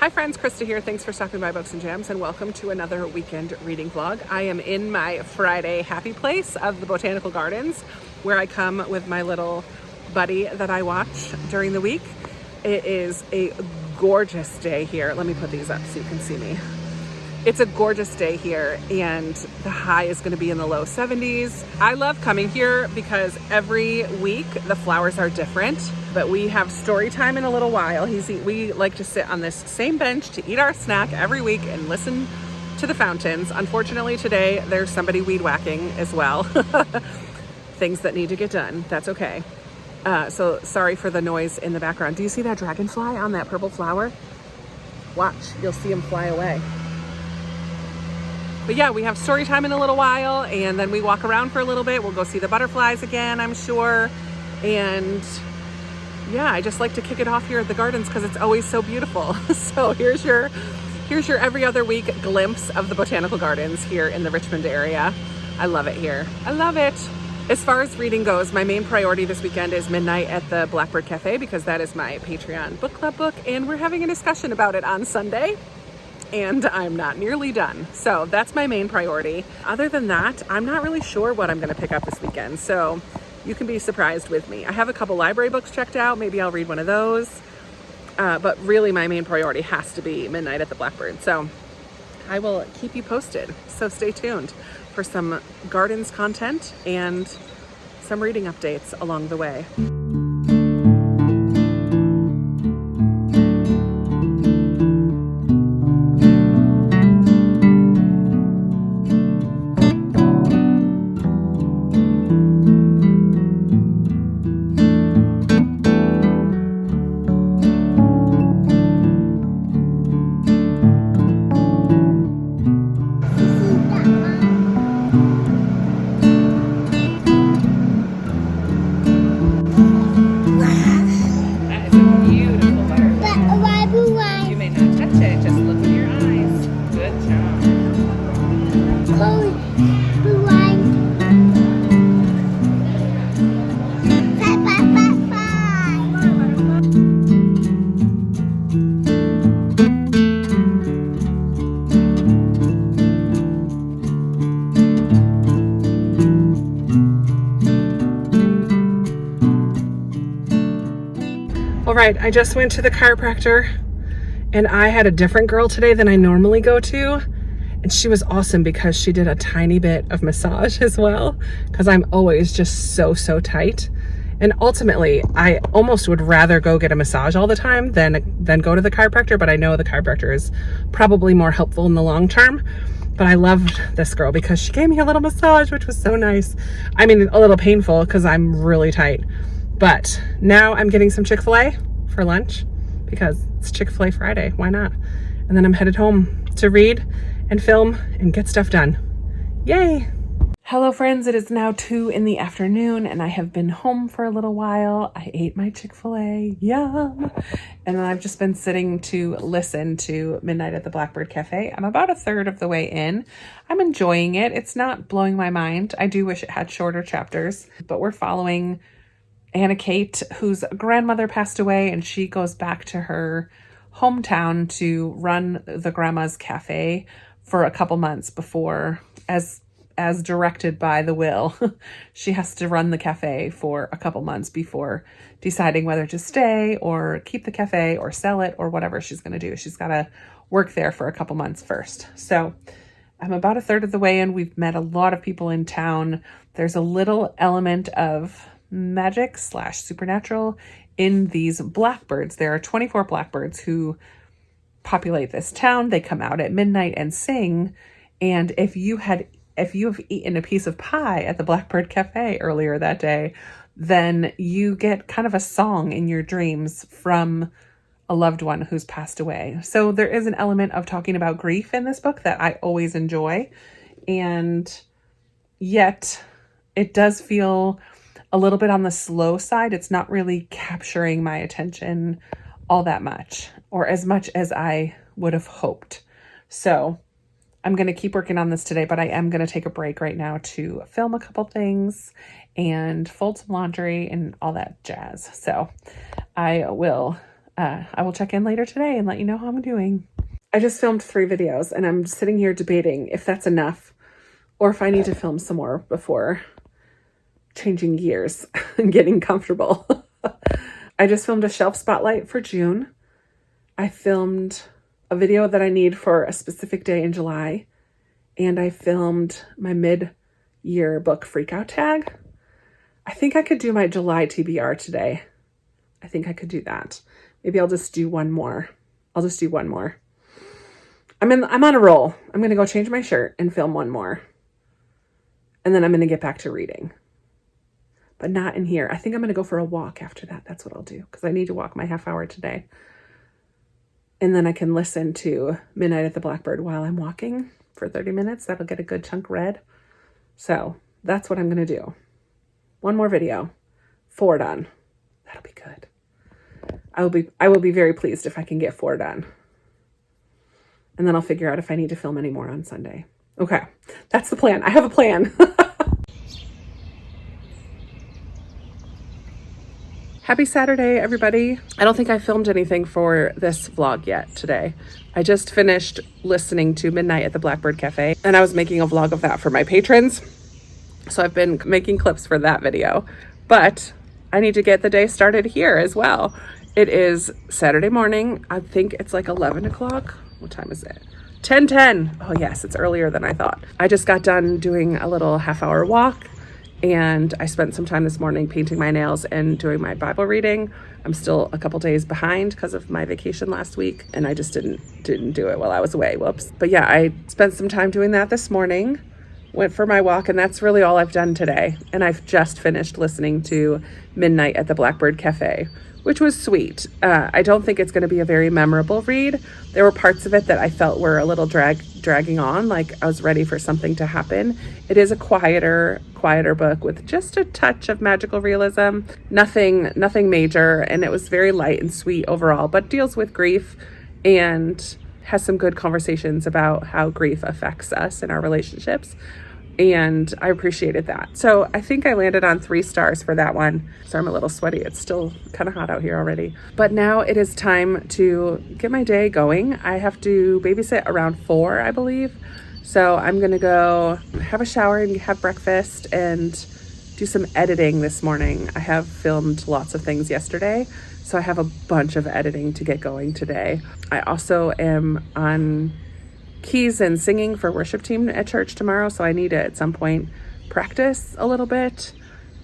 Hi friends, Krista here. Thanks for stopping by Books and Jams and welcome to another weekend reading vlog. I am in my Friday happy place of the Botanical Gardens where I come with my little buddy that I watch during the week. It is a gorgeous day here. Let me put these up so you can see me. It's a gorgeous day here and the high is going to be in the low 70s. I love coming here because every week the flowers are different, but we have story time in a little while. We like to sit on this same bench to eat our snack every week and listen to the fountains. Unfortunately today there's somebody weed whacking as well. Things that need to get done. That's okay. So sorry for the noise in the background. Do you see that dragonfly on that purple flower? Watch, you'll see him fly away. But yeah, we have story time in a little while and then we walk around for a little bit. We'll go see the butterflies again, I'm sure. And yeah, I just like to kick it off here at the gardens because it's always so beautiful. So here's your every other week glimpse of the Botanical Gardens here in the Richmond area. I love it here. I love it. As far as reading goes, my main priority this weekend is Midnight at the Blackbird Cafe because that is my Patreon book club book and we're having a discussion about it on Sunday. And I'm not nearly done. So that's my main priority. Other than that, I'm not really sure what I'm gonna pick up this weekend. So you can be surprised with me. I have a couple library books checked out. Maybe I'll read one of those. But really my main priority has to be Midnight at the Blackbird. So I will keep you posted. So stay tuned for some gardens content and some reading updates along the way. All right, I just went to the chiropractor and I had a different girl today than I normally go to. And she was awesome because she did a tiny bit of massage as well because I'm always just so tight. And ultimately, I almost would rather go get a massage all the time than go to the chiropractor, but I know the chiropractor is probably more helpful in the long term. But I loved this girl because she gave me a little massage, which was so nice. I mean, a little painful because I'm really tight. But now I'm getting some Chick-fil-A for lunch because it's Chick-fil-A Friday. Why not? And then I'm headed home to read and film and get stuff done. Yay! Hello friends, it is now 2 in the afternoon and I have been home for a little while. I ate my Chick-fil-A, yum! And then I've just been sitting to listen to Midnight at the Blackbird Cafe. I'm about a third of the way in. I'm enjoying it. It's not blowing my mind. I do wish it had shorter chapters, but we're following Anna Kate, whose grandmother passed away, and she goes back to her hometown to run the grandma's cafe for a couple months before, as directed by the will, she has to run the cafe for a couple months before deciding whether to stay or keep the cafe or sell it or whatever she's going to do. She's got to work there for a couple months first. So I'm about a third of the way in. We've met a lot of people in town. There's a little element of magic / supernatural in these blackbirds. There are 24 blackbirds who populate this town. They come out at midnight and sing. And if you have eaten a piece of pie at the Blackbird Cafe earlier that day, then you get kind of a song in your dreams from a loved one who's passed away. So there is an element of talking about grief in this book that I always enjoy. And yet it does feel a little bit on the slow side. It's not really capturing my attention all that much or as much as I would have hoped. So I'm going to keep working on this today, but I am going to take a break right now to film a couple things and fold some laundry and all that jazz. So I will I will check in later today and let you know how I'm doing. I just filmed 3 videos and I'm sitting here debating if that's enough or if I need to film some more before changing gears and getting comfortable. I just filmed a shelf spotlight for June. I filmed a video that I need for a specific day in July. And I filmed my mid-year book freakout tag. I think I could do my July TBR today. I think I could do that. Maybe I'll just do one more. I'll just do one more. I'm on a roll. I'm going to go change my shirt and film one more. And then I'm going to get back to reading. But not in here. I think I'm going to go for a walk after that. That's what I'll do. Because I need to walk my half hour today. And then I can listen to Midnight at the Blackbird while I'm walking for 30 minutes. That'll get a good chunk read. So that's what I'm going to do. One more video. 4 done. That'll be good. I will be very pleased if I can get 4 done. And then I'll figure out if I need to film any more on Sunday. Okay. That's the plan. I have a plan. Happy Saturday, everybody. I don't think I filmed anything for this vlog yet today. I just finished listening to Midnight at the Blackbird Cafe, and I was making a vlog of that for my patrons. So I've been making clips for that video, but I need to get the day started here as well. It is Saturday morning. I think it's like 11 o'clock. What time is it? 10:10. Oh yes, it's earlier than I thought. I just got done doing a little half-hour walk. And I spent some time this morning painting my nails and doing my Bible reading. I'm still a couple days behind because of my vacation last week, and I just didn't do it while I was away. Whoops. But yeah, I spent some time doing that this morning, went for my walk, and that's really all I've done today. And I've just finished listening to Midnight at the Blackbird Cafe, which was sweet. I don't think it's going to be a very memorable read. There were parts of it that I felt were a little dragging on, like I was ready for something to happen. It is a quieter book with just a touch of magical realism, nothing major, and it was very light and sweet overall, but deals with grief and has some good conversations about how grief affects us in our relationships. And I appreciated that. So I think I landed on 3 stars for that one. So I'm a little sweaty. It's still kind of hot out here already. But now it is time to get my day going. I have to babysit around 4, I believe. So I'm going to go have a shower and have breakfast and do some editing this morning. I have filmed lots of things yesterday, so I have a bunch of editing to get going today. I also am on keys and singing for worship team at church tomorrow, so I need to at some point practice a little bit.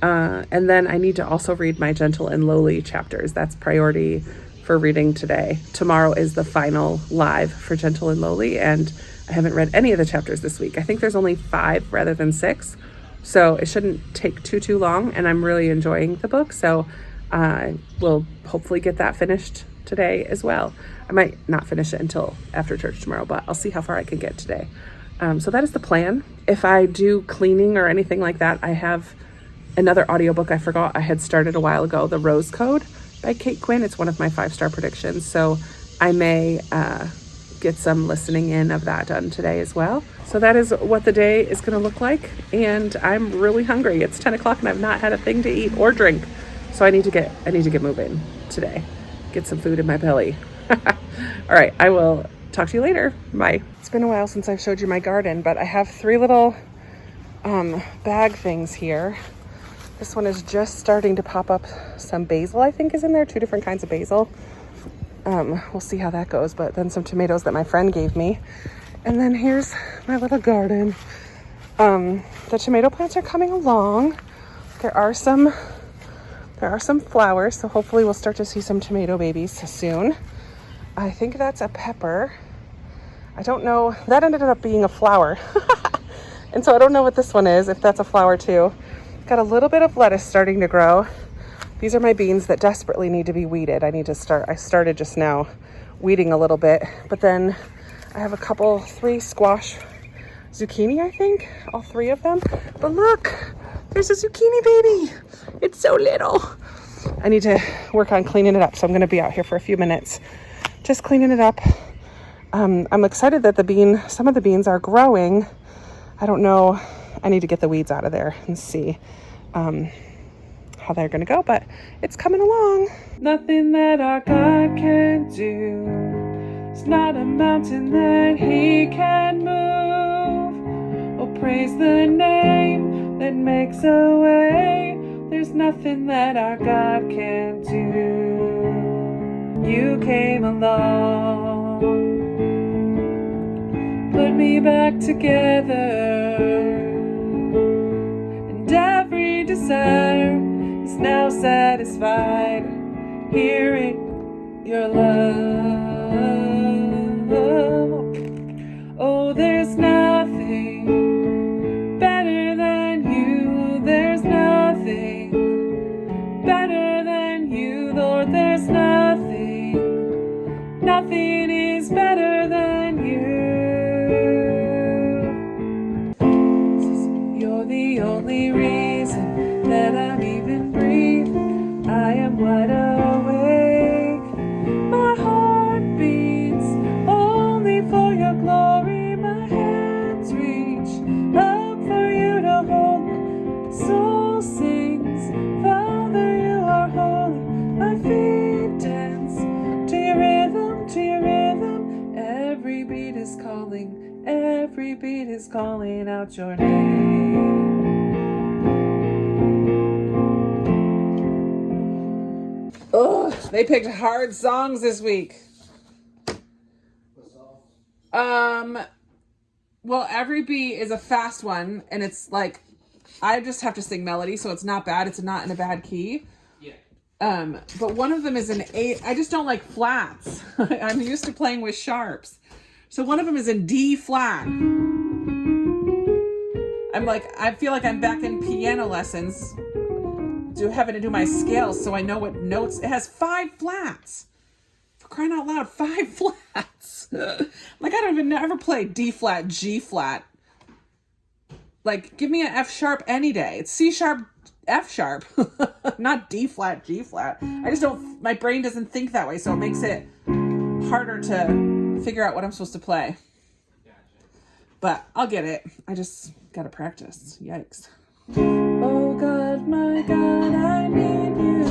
And then I need to also read my Gentle and Lowly chapters. That's priority for reading today. Tomorrow is the final live for Gentle and Lowly, and I haven't read any of the chapters this week. I think there's only 5 rather than 6, so it shouldn't take too long, and I'm really enjoying the book, so I will hopefully get that finished today as well. I might not finish it until after church tomorrow, but I'll see how far I can get today. So that is the plan. If I do cleaning or anything like that, I have another audiobook I forgot I had started a while ago, The Rose Code by Kate Quinn. It's one of my 5-star predictions, so I may get some listening in of that done today as well. So that is what the day is going to look like, and I'm really hungry. It's 10 o'clock and I've not had a thing to eat or drink, so I need to get moving today. Get some food in my belly. All right, I will talk to you later. Bye. It's been a while since I've showed you my garden, but I have 3 little bag things here. This one is just starting to pop up some basil, I think is in there, 2 different kinds of basil. We'll see how that goes, but then some tomatoes that my friend gave me. And then here's my little garden. The tomato plants are coming along. There are some flowers, so hopefully we'll start to see some tomato babies soon. I think that's a pepper. I don't know. That ended up being a flower. And so I don't know what this one is, if that's a flower too. Got a little bit of lettuce starting to grow. These are my beans that desperately need to be weeded. I started just now weeding a little bit, but then I have 3 squash zucchini, I think, all 3 of them. But look, there's a zucchini baby. It's so little. I need to work on cleaning it up, so I'm going to be out here for a few minutes just cleaning it up. I'm excited that some of the beans are growing. I don't know. I need to get the weeds out of there and see how they're going to go, but it's coming along. Nothing that our God can't do. There's not a mountain that he can move. Oh, praise the name that makes a way. There's nothing that our God can't do. You came along, put me back together, and every desire is now satisfied. Hearing your love. Oh, there's nothing better than you. There's nothing better than you, Lord. There's nothing. Nothing is better than you. You're the only reason that I'm even breathing. I am wide awake. My heart beats only for your glory. My hands reach up for you to hold me. Soul sings, Father, you are holy. My feet dance to your rhythm, to your rhythm. Every beat is calling, every beat is calling out your name. Oh, they picked hard songs this week. Well, every beat is a fast one, and it's like, I just have to sing melody, so it's not bad. It's not in a bad key. Yeah. But one of them is an 8. I just don't like flats. I'm used to playing with sharps. So one of them is in D flat. I feel like I'm back in piano lessons, having to do my scales so I know what notes. It has 5 flats. For crying out loud, 5 flats. Like, I don't even ever play D flat, G flat. Like, give me an F sharp any day. It's C sharp, F sharp, not D flat, G flat. I just don't, my brain doesn't think that way, so it makes it harder to figure out what I'm supposed to play. But I'll get it. I just gotta practice. Yikes. Oh God, my God, I need you.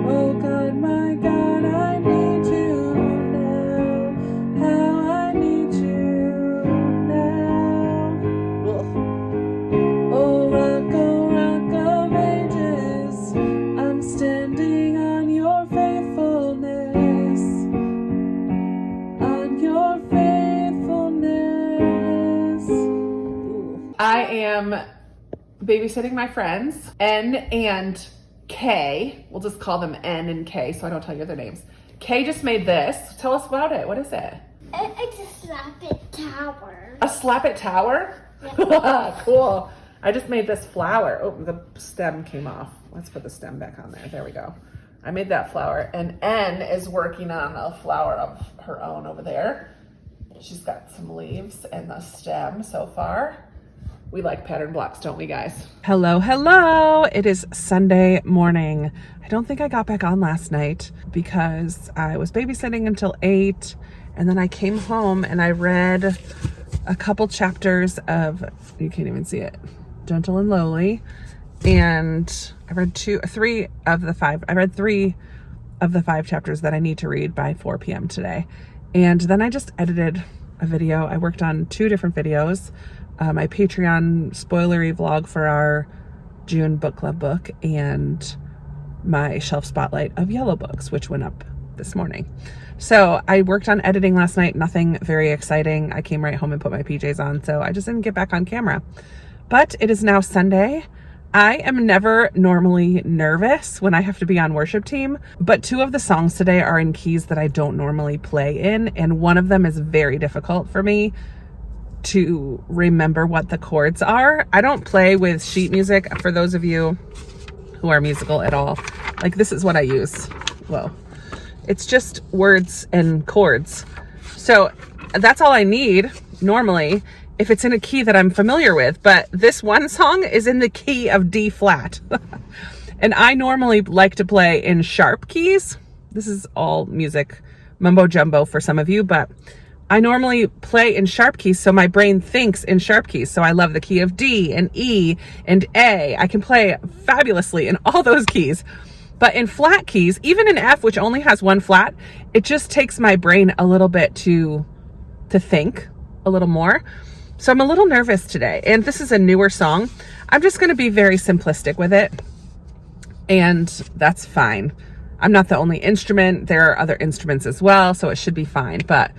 Oh God, my God, I need you now. How I need you now. Ugh. Oh rock of ages, I'm standing on your faithfulness. On your faithfulness. Ooh. I am babysitting my friends, N and K. We'll just call them N and K so I don't tell you their names. K just made this. Tell us about it. What is it? It's a slap it tower. A slap it tower? Yeah. Cool. I just made this flower. Oh, the stem came off. Let's put the stem back on there. There we go. I made that flower. And N is working on a flower of her own over there. She's got some leaves and the stem so far. We like pattern blocks, don't we, guys? Hello, hello. It is Sunday morning. I don't think I got back on last night because I was babysitting until 8, and then I came home and I read a couple chapters of, you can't even see it, Gentle and Lowly, and I read 3 of the 5. I read 3 of the 5 chapters that I need to read by 4 p.m. today. And then I just edited a video. I worked on 2 different videos. My Patreon spoilery vlog for our June book club book, and my shelf spotlight of yellow books, which went up this morning. So I worked on editing last night, nothing very exciting. I came right home and put my PJs on, so I just didn't get back on camera. But it is now Sunday. I am never normally nervous when I have to be on worship team, but 2 of the songs today are in keys that I don't normally play in, and one of them is very difficult for me to remember what the chords are. I don't play with sheet music. For those of you who are musical at all, like, this is what I use. Whoa. It's just words and chords. So that's all I need normally if it's in a key that I'm familiar with. But this one song is in the key of D flat. And I normally like to play in sharp keys. This is all music mumbo jumbo for some of you, but I normally play in sharp keys, so my brain thinks in sharp keys. So I love the key of D and E and A. I can play fabulously in all those keys. But in flat keys, even in F, which only has one flat, it just takes my brain a little bit to think a little more. So I'm a little nervous today. And this is a newer song. I'm just going to be very simplistic with it. And that's fine. I'm not the only instrument. There are other instruments as well, so it should be fine. But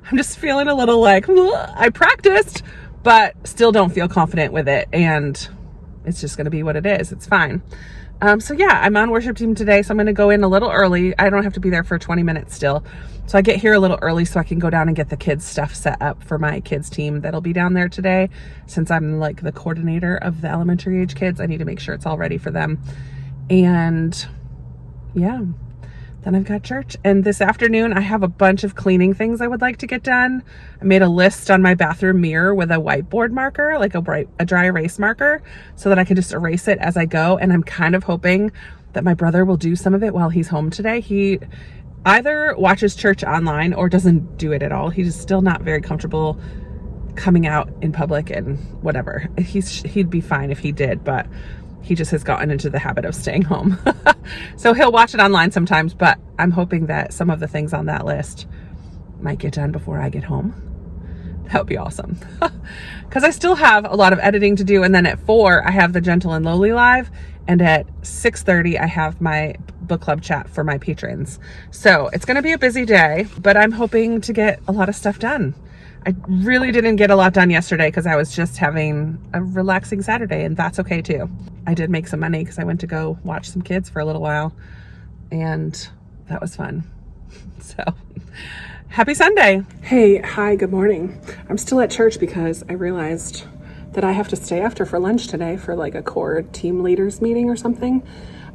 I'm just feeling a little like, I practiced, but still don't feel confident with it. And it's just going to be what it is. It's fine. So yeah, I'm on worship team today, so I'm going to go in a little early. I don't have to be there for 20 minutes still. So I get here a little early so I can go down and get the kids' stuff set up for my kids' team that'll be down there today. Since I'm like the coordinator of the elementary age kids, I need to make sure it's all ready for them. And yeah, then I've got church. And this afternoon, I have a bunch of cleaning things I would like to get done. I made a list on my bathroom mirror with a whiteboard marker, like a dry erase marker, so that I can just erase it as I go. And I'm kind of hoping that my brother will do some of it while he's home today. He either watches church online or doesn't do it at all. He's still not very comfortable coming out in public and whatever. He'd be fine if he did, but he just has gotten into the habit of staying home. So he'll watch it online sometimes, but I'm hoping that some of the things on that list might get done before I get home. That would be awesome. Because I still have a lot of editing to do. And then at 4, I have the Gentle and Lowly live. And at 6:30, I have my book club chat for my patrons. So it's going to be a busy day, but I'm hoping to get a lot of stuff done. I really didn't get a lot done yesterday because I was just having a relaxing Saturday, and that's okay too. I did make some money because I went to go watch some kids for a little while, and that was fun. So happy Sunday. Hey, hi, good morning. I'm still at church because I realized that I have to stay after for lunch today for like a core team leaders meeting or something.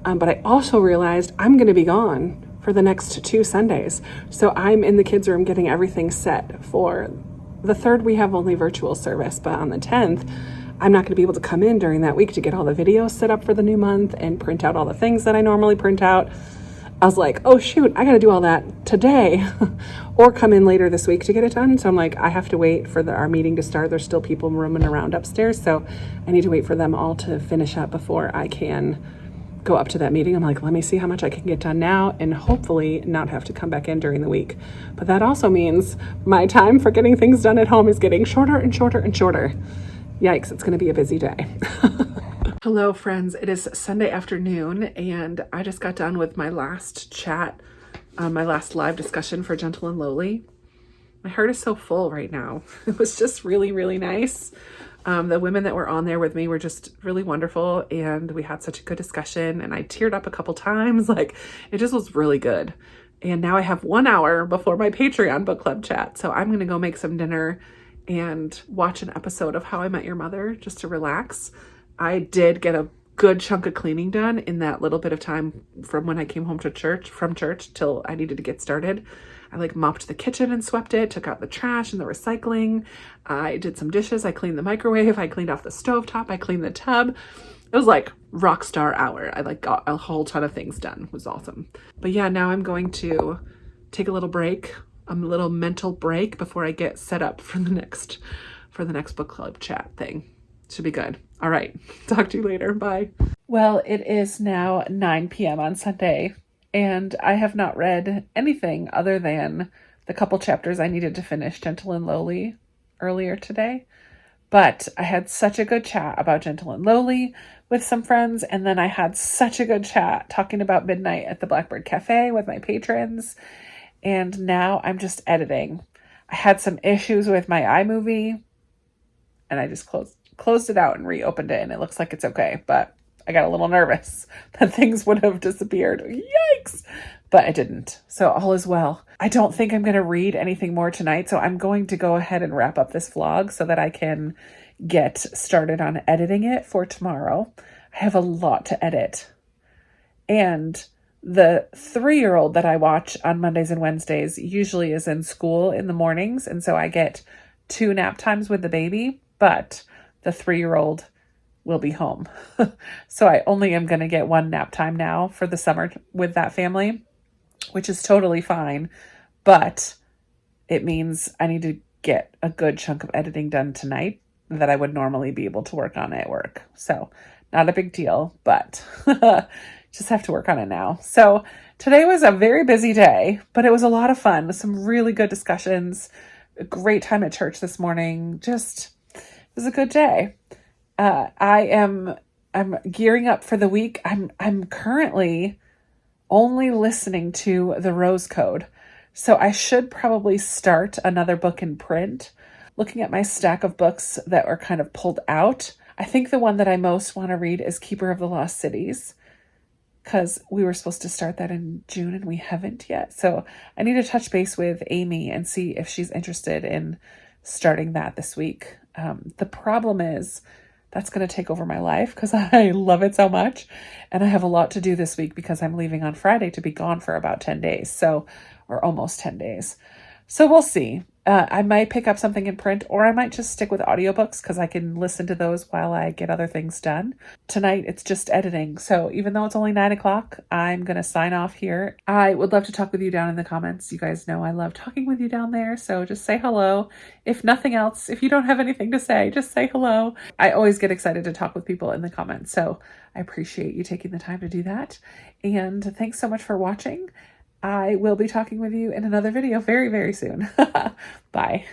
But I also realized I'm going to be gone for the next 2 Sundays. So I'm in the kids' room getting everything set for the 3rd. We have only virtual service, but on the 10th, I'm not going to be able to come in during that week to get all the videos set up for the new month and print out all the things that I normally print out. I was like, oh shoot, I got to do all that today or come in later this week to get it done. So I'm like, I have to wait for our meeting to start. There's still people roaming around upstairs. So I need to wait for them all to finish up before I can go up to that meeting. I'm like, let me see how much I can get done now and hopefully not have to come back in during the week. But that also means my time for getting things done at home is getting shorter and shorter and shorter. Yikes, it's going to be a busy day. Hello, friends. It is Sunday afternoon, and I just got done with my last chat, my last live discussion for Gentle and Lowly. My heart is so full right now. It was just really, really nice. The women that were on there with me were just really wonderful, and we had such a good discussion, and I teared up a couple times. Like, it just was really good. And now I have 1 hour before my Patreon book club chat, so I'm going to go make some dinner and watch an episode of How I Met Your Mother just to relax. I did get a good chunk of cleaning done in that little bit of time from when I came home from church till I needed to get started. I like mopped the kitchen and swept it, took out the trash and the recycling. I did some dishes. I cleaned the microwave. I cleaned off the stovetop. I cleaned the tub. It was like rock star hour. I like got a whole ton of things done. It was awesome. But yeah, now I'm going to take a little break, a little mental break before I get set up for the next book club chat thing. Should be good. All right. Talk to you later. Bye. Well, it is now 9 p.m. on Sunday, and I have not read anything other than the couple chapters I needed to finish Gentle and Lowly earlier today. But I had such a good chat about Gentle and Lowly with some friends, and then I had such a good chat talking about Midnight at the Blackbird Cafe with my patrons, and now I'm just editing. I had some issues with my iMovie, and I just closed it out and reopened it, and it looks like it's okay, but I got a little nervous that things would have disappeared. Yikes! But I didn't. So all is well. I don't think I'm going to read anything more tonight, so I'm going to go ahead and wrap up this vlog so that I can get started on editing it for tomorrow. I have a lot to edit. And the 3-year-old that I watch on Mondays and Wednesdays usually is in school in the mornings, and so I get 2 nap times with the baby, but the 3-year-old will be home. So I only am going to get 1 nap time now for the summer with that family, which is totally fine. But it means I need to get a good chunk of editing done tonight that I would normally be able to work on at work. So not a big deal, but Just have to work on it now. So today was a very busy day, but it was a lot of fun. Some really good discussions. A great time at church this morning. Just, it was a good day. I'm gearing up for the week. I'm currently only listening to the Rose Code. So I should probably start another book in print. Looking at my stack of books that are kind of pulled out, I think the one that I most want to read is Keeper of the Lost Cities, because we were supposed to start that in June and we haven't yet. So I need to touch base with Amy and see if she's interested in starting that this week. The problem is that's going to take over my life because I love it so much. And I have a lot to do this week because I'm leaving on Friday to be gone for about 10 days. So, or almost 10 days. So we'll see. I might pick up something in print, or I might just stick with audiobooks because I can listen to those while I get other things done. Tonight, it's just editing. So even though it's only 9 o'clock, I'm going to sign off here. I would love to talk with you down in the comments. You guys know I love talking with you down there. So just say hello. If nothing else, if you don't have anything to say, just say hello. I always get excited to talk with people in the comments. So I appreciate you taking the time to do that. And thanks so much for watching. I will be talking with you in another video very, very soon. Bye.